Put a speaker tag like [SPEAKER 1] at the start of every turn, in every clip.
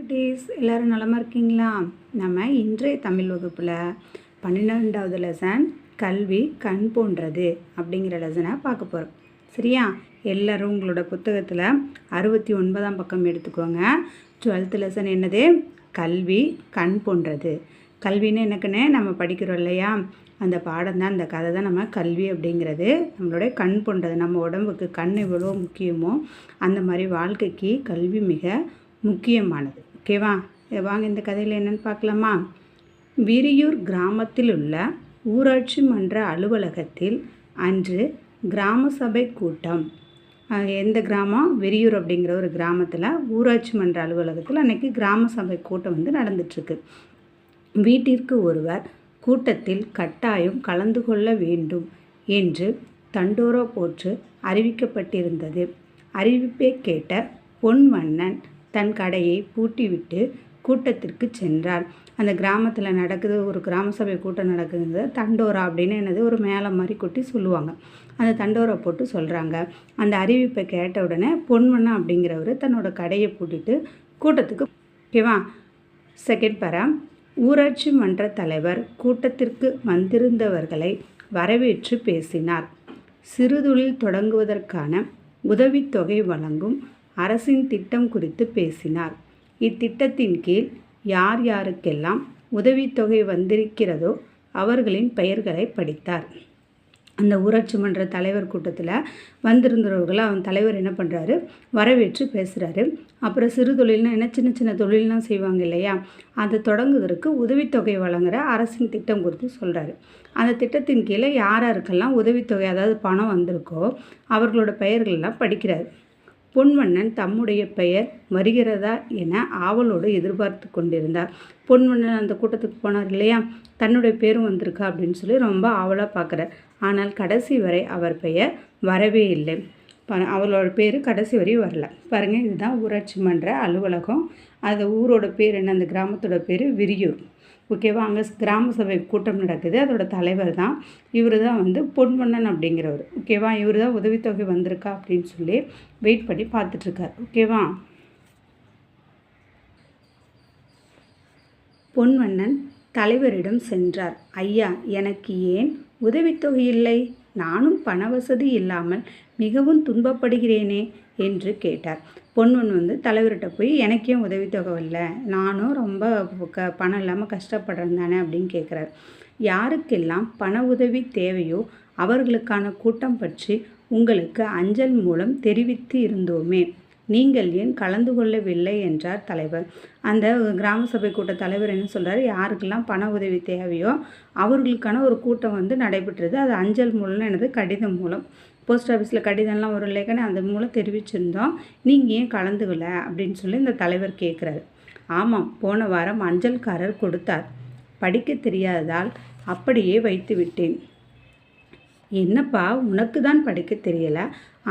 [SPEAKER 1] குட்டீஸ், எல்லோரும் நலமாக இருக்கீங்களா? நம்ம இன்றைய தமிழ் வகுப்பில் 12வது லெசன் கல்வி கண் போன்றது அப்படிங்கிற லெசனை பார்க்க போகிறோம். சரியா? எல்லோரும் உங்களோட புத்தகத்தில் 69ஆம் பக்கம் எடுத்துக்கோங்க. 12th லெசன் என்னது? கல்வி கண் போன்றது. கல்வின்னு எனக்குன்னு நம்ம படிக்கிறோம் இல்லையா? அந்த பாடம் தான், அந்த கதை தான் நம்ம கல்வி அப்படிங்கிறது. நம்மளுடைய கண் போன்றது. நம்ம உடம்புக்கு கண் எவ்வளோ முக்கியமோ அந்த மாதிரி வாழ்க்கைக்கு கல்வி மிக முக்கியமானது. ஓகேவா? வாங்க இந்த கதையில் என்னென்னு பார்க்கலாமா? விரியூர் கிராமத்தில் உள்ள ஊராட்சி மன்ற அலுவலகத்தில் அன்று கிராம சபை கூட்டம். எந்த கிராமம்? விரியூர் அப்படிங்கிற ஒரு கிராமத்தில் ஊராட்சி மன்ற அலுவலகத்தில் அன்றைக்கி கிராம சபை கூட்டம் நடந்துட்டுருக்கு. வீட்டிற்கு ஒருவர் கூட்டத்தில் கட்டாயம் கலந்து கொள்ள வேண்டும் என்று தண்டோரா போட்டு அறிவிக்கப்பட்டிருந்தது. அறிவிப்பை கேட்ட பொன்வண்ணன் தன் கடையை பூட்டிவிட்டு கூட்டத்திற்கு சென்றார். அந்த கிராமத்தில் நடக்குது, ஒரு கிராம சபை கூட்டம் நடக்குது. தண்டோரா அப்படின்னு என்னது, ஒரு மேலே மாதிரி கொட்டி சொல்லுவாங்க. அந்த தண்டோரா போட்டு சொல்கிறாங்க. அந்த அறிவிப்பை கேட்ட உடனே பொன்வண்ணன் அப்படிங்கிறவர் தன்னோட கடையை பூட்டிட்டு கூட்டத்துக்கு. ஓகேவா? செகண்ட் பேரா. ஊராட்சி மன்ற தலைவர் கூட்டத்திற்கு வந்திருந்தவர்களை வரவேற்று பேசினார். சிறுதொழில் தொடங்குவதற்கான உதவித்தொகை வழங்கும் அரசின் திட்டம் குறித்து பேசினார். இத்திட்டத்தின் கீழ் யார் யாருக்கெல்லாம் உதவித்தொகை வந்திருக்கிறதோ அவர்களின் பெயர்களை படித்தார். அந்த ஊராட்சி மன்ற தலைவர் கூட்டத்தில் வந்திருந்தவர்களை அவன் தலைவர் என்ன பண்ணுறாரு, வரவேற்று பேசுகிறாரு. அப்புறம் சிறு தொழில்னா என்ன, சின்ன சின்ன தொழில்லாம் செய்வாங்க இல்லையா, அதை தொடங்குவதற்கு உதவித்தொகை வழங்குகிற அரசின் திட்டம் குறித்து சொல்கிறாரு. அந்த திட்டத்தின் கீழே யாராருக்கெல்லாம் உதவித்தொகை, அதாவது பணம் வந்திருக்கோ அவர்களோட பெயர்களெல்லாம் படிக்கிறார். பொன்வண்ணன் தம்முடைய பெயர் வருகிறதா என ஆவலோடு எதிர்பார்த்து கொண்டிருந்தார். பொன்வண்ணன் அந்த கூட்டத்துக்கு போனார் இல்லையா, தன்னுடைய பேரும் வந்திருக்கா அப்படின்னு சொல்லி ரொம்ப ஆவலாக பார்க்குறார். ஆனால் கடைசி வரை அவர் பெயர் வரவே இல்லை. அவளோட பேர் கடைசி வரையும் வரல. பாருங்கள், இதுதான் ஊராட்சி மன்ற அலுவலகம். அந்த ஊரோட பேர் என்ன, அந்த கிராமத்தோட பேர் விரியூர். ஓகேவா? அங்கே கிராம சபை கூட்டம் நடக்குது. அதோட தலைவர் தான் இவர் தான் பொன்வண்ணன் அப்படிங்கிறவர். ஓகேவா? இவர் தான் உதவித்தொகை வந்திருக்கா அப்படின்னு சொல்லி வெயிட் பண்ணி பார்த்துட்ருக்கார். ஓகேவா? பொன்வண்ணன் தலைவரிடம் சென்றார். ஐயா, எனக்கு ஏன் உதவித்தொகை இல்லை? நானும் பண வசதி இல்லாமல் மிகவும் துன்பப்படுகிறேனே என்று கேட்டார். பொன்வன் தலைவர்கிட்ட போய் எனக்கே உதவித்தொகை இல்லை, நானும் ரொம்ப பணம் இல்லாமல் கஷ்டப்படுறேன் தானே அப்படின்னு கேட்குறாரு. யாருக்கெல்லாம் பண உதவி தேவையோ அவர்களுக்கான கூட்டம் பற்றி உங்களுக்கு அஞ்சல் மூலம் தெரிவித்து இருந்தோமே, நீங்கள் ஏன் கலந்து கொள்ளவில்லை என்றார் தலைவர். அந்த கிராம சபை கூட்ட தலைவர் என்ன சொல்கிறார், யாருக்கெல்லாம் பண உதவி தேவையோ அவர்களுக்கான ஒரு கூட்டம் நடைபெற்றது. அது அஞ்சல் மூலம்னு என்னது, கடிதம் மூலம். போஸ்ட் ஆஃபீஸில் கடிதம்லாம் ஒரு இல்லைக்கானே அந்த மூலம் தெரிவிச்சிருந்தோம், நீங்கள் ஏன் கலந்துக்கல அப்படின்னு சொல்லி இந்த தலைவர் கேட்குறாரு. ஆமாம், போன வாரம் அஞ்சல்காரர் கொடுத்தார், படிக்க தெரியாததால் அப்படியே வைத்து விட்டேன். என்னப்பா, உனக்கு தான் படிக்க தெரியலை,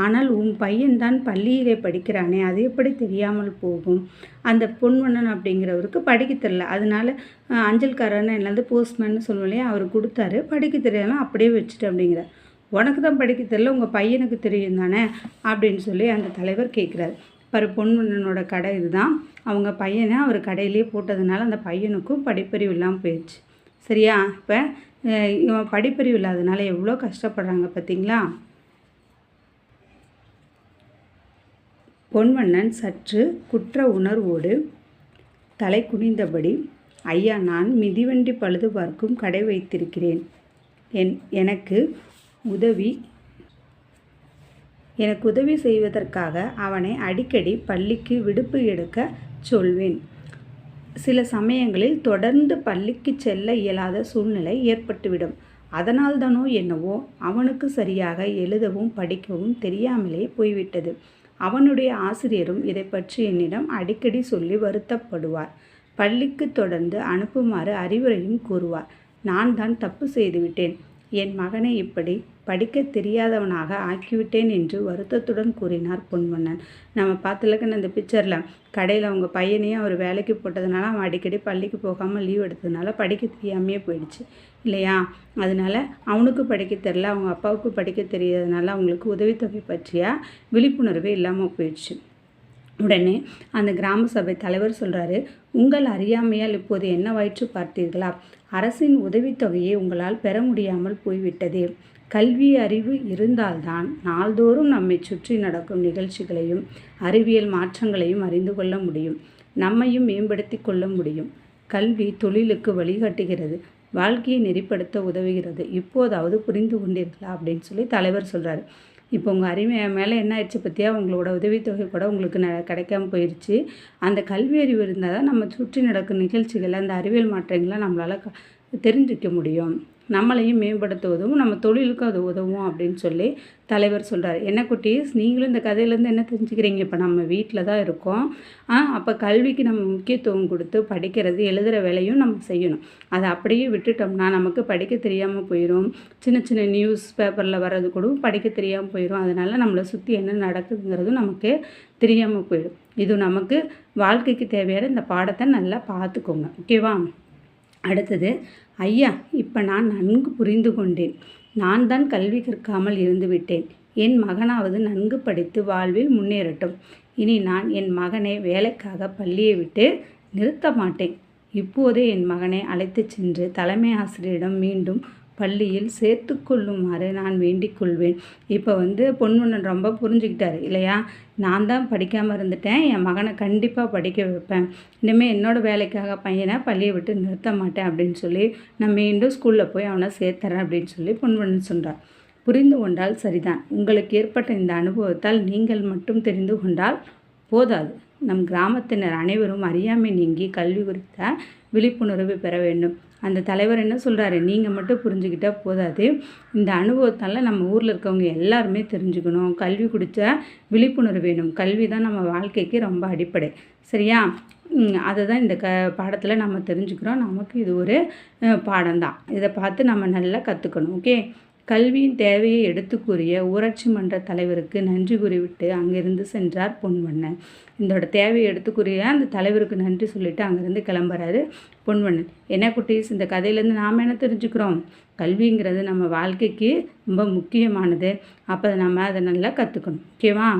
[SPEAKER 1] ஆனால் உன் பையன்தான் பள்ளியிலே படிக்கிறானே, அது எப்படி தெரியாமல் போகும்? அந்த பொன்வண்ணன் அப்படிங்கிறவருக்கு படிக்க தெரியல, அதனால அஞ்சல்காரன்னு என்னது போஸ்ட்மேன்னு சொல்லுவோம் இல்லையா, அவர் கொடுத்தாரு, படிக்க தெரியலாம் அப்படியே வச்சுட்டு அப்படிங்கிற. உனக்கு தான் படிக்க தெரியல, உங்கள் பையனுக்கு தெரியும் தானே அப்படின்னு சொல்லி அந்த தலைவர் கேட்குறாரு. பொன்வண்ணனோட கடை இதுதான். அவங்க பையனை அவர் கடையிலேயே போட்டதுனால அந்த பையனுக்கும் படிப்பறிவு இல்லாமல் போயிடுச்சு. சரியா? இப்போ இவன் படிப்பறிவு இல்லாதனால எவ்வளோ கஷ்டப்படுறாங்க பார்த்தீங்களா? பொன்வண்ணன் சற்று குற்ற உணர்வோடு தலை குனிந்தபடி, ஐயா, நான் மிதிவண்டி பழுது பார்க்கும் கடை வைத்திருக்கிறேன். எனக்கு உதவி செய்வதற்காக அவனை அடிக்கடி பள்ளிக்கு விடுப்பு எடுக்க சொல்வேன். சில சமயங்களில் தொடர்ந்து பள்ளிக்கு செல்ல இயலாத சூழ்நிலை ஏற்பட்டுவிடும். அதனால்தானோ என்னவோ அவனுக்கு சரியாக எழுதவும் படிக்கவும் தெரியாமலே போய்விட்டது. அவனுடைய ஆசிரியரும் இதை பற்றி என்னிடம் அடிக்கடி சொல்லி வருத்தப்படுவார். பள்ளிக்கு தொடர்ந்து அனுப்புமாறு அறிவுரையும் கூறுவார். நான் தான் தப்பு செய்துவிட்டேன். என் மகனை இப்படி படிக்க தெரியாதவனாக ஆக்கிவிட்டேன் என்று வருத்தத்துடன் கூறினார் பொன்வண்ணன். நம்ம பார்த்துலக்கன்னு அந்த பிக்சரில் கடையில் அவங்க பையனையும் அவர் வேலைக்கு போட்டதுனால அவன் அடிக்கடி பள்ளிக்கு போகாமல் லீவ் எடுத்ததுனால படிக்க தெரியாமையே போயிடுச்சு இல்லையா? அதனால் அவனுக்கு படிக்க தெரில, அவங்க அப்பாவுக்கு படிக்க தெரியாதனால அவங்களுக்கு உதவித்தொகை பற்றிய விழிப்புணர்வே இல்லாமல் போயிடுச்சு. உடனே அந்த கிராம சபை தலைவர் சொல்கிறாரு, உங்கள் அறியாமையால் இப்போது என்ன வயிற்று பார்த்தீர்களா? அரசின் உதவித்தொகையை உங்களால் பெற முடியாமல் போய்விட்டதே. கல்வி அறிவு இருந்தால்தான் நாள்தோறும் நம்மை சுற்றி நடக்கும் நிகழ்ச்சிகளையும் அறிவியல் மாற்றங்களையும் அறிந்து கொள்ள முடியும், நம்மையும் மேம்படுத்தி கொள்ள முடியும். கல்வி தொழிலுக்கு வழிகாட்டுகிறது, வாழ்க்கையை நெறிப்படுத்த உதவுகிறது. இப்போதாவது புரிந்து கொண்டீர்களா அப்படின்னு சொல்லி தலைவர் சொல்கிறாரு. இப்போ உங்கள் அறிவு மேலே என்ன ஆயிடுச்சு பற்றியா, உங்களோட உதவித்தொகை கூட உங்களுக்கு கிடைக்காம போயிடுச்சு. அந்த கல்வி அறிவு இருந்தால் தான் நம்ம சுற்றி நடக்கும் நிகழ்ச்சிகள் அந்த அறிவியல் மாற்றங்களை நம்மளால் தெரிஞ்சிக்க முடியும், நம்மளையும் மேம்படுத்த உதவும், நம்ம தொழிலுக்கும் அது உதவும் அப்படின்னு சொல்லி தலைவர் சொல்கிறார். என்ன குட்டீஸ், நீங்களும் இந்த கதையிலேருந்து என்ன தெரிஞ்சுக்கிறீங்க? இப்போ நம்ம வீட்டில் தான் இருக்கோம். அப்போ கல்விக்கு நம்ம முக்கியத்துவம் கொடுத்து படிக்கிறது எழுதுகிற வேலையும் நம்ம செய்யணும். அதை அப்படியே விட்டுட்டோம்னா நமக்கு படிக்க தெரியாமல் போயிடும். சின்ன சின்ன நியூஸ் பேப்பரில் வர்றது கூட படிக்க தெரியாமல் போயிடும். அதனால் நம்மளை சுற்றி என்ன நடக்குதுங்கிறதும் நமக்கு தெரியாமல் போயிடும். இது நமக்கு வாழ்க்கைக்கு தேவையான இந்த பாடத்தை நல்லா பார்த்துக்கோங்க. ஓகேவா? அடுத்தது, ஐயா, இப்போ நான் நன்கு புரிந்து கொண்டேன். நான் தான் கல்வி கற்காமல் இருந்து விட்டேன். என் மகனாவது நன்கு படித்து வாழ்வில் முன்னேறட்டும். இனி நான் என் மகனை வேலைக்காக பள்ளியை விட்டு நிறுத்த மாட்டேன். இப்போதே என் மகனை அழைத்து சென்று தலைமை ஆசிரியரிடம் மீண்டும் பள்ளியில் சேர்த்து கொள்ளுமாறு நான் வேண்டிக் கொள்வேன். இப்போ பொன்வண்ணன் ரொம்ப புரிஞ்சுக்கிட்டாரு இல்லையா? நான் தான் படிக்காமல் இருந்துட்டேன், என் மகனை கண்டிப்பாக படிக்க வைப்பேன். இனிமேல் என்னோடய வேலைக்காக பையனை பள்ளியை விட்டு நிறுத்த மாட்டேன் அப்படின்னு சொல்லி நான் மீண்டும் ஸ்கூலில் போய் அவனை சேர்த்துறேன் அப்படின்னு சொல்லி பொன்வண்ணன் சொல்கிறார். புரிந்து கொண்டால் சரிதான். உங்களுக்கு ஏற்பட்ட இந்த அனுபவத்தால் நீங்கள் மட்டும் தெரிந்து கொண்டால் போதாது. நம் கிராமத்தினர் அனைவரும் அறியாமை நீங்கி கல்வி குறித்த விழிப்புணர்வு பெற வேண்டும். அந்த தலைவர் என்ன சொல்கிறாரு, நீங்கள் மட்டும் புரிஞ்சுக்கிட்டால் போதாது, இந்த அனுபவத்தால் நம்ம ஊரில் இருக்கவங்க எல்லாருமே தெரிஞ்சுக்கணும். கல்வி குறித்த விழிப்புணர்வு வேணும். கல்வி தான் நம்ம வாழ்க்கைக்கு ரொம்ப அடிப்படை. சரியா? அதை தான் இந்த பாடத்தில் நம்ம தெரிஞ்சுக்கிறோம். நமக்கு இது ஒரு பாடம்தான். இதை பார்த்து நம்ம நல்லா கற்றுக்கணும். ஓகே? கல்வியின் தேவையை எடுத்து கூறிய ஊராட்சி மன்ற தலைவருக்கு நன்றி கூறிவிட்டு அங்கிருந்து சென்றார் பொன்வண்ணன். இதோட தேவையை எடுத்து கூறிய அந்த தலைவருக்கு நன்றி சொல்லிவிட்டு அங்கேருந்து கிளம்புறாரு பொன்வண்ணன். என்ன குட்டீஸ், இந்த கதையிலேருந்து நாம் என்ன தெரிஞ்சுக்கிறோம்? கல்விங்கிறது நம்ம வாழ்க்கைக்கு ரொம்ப முக்கியமானது. அப்போ நம்ம அதை நல்லா கற்றுக்கணும். ஓகேவா?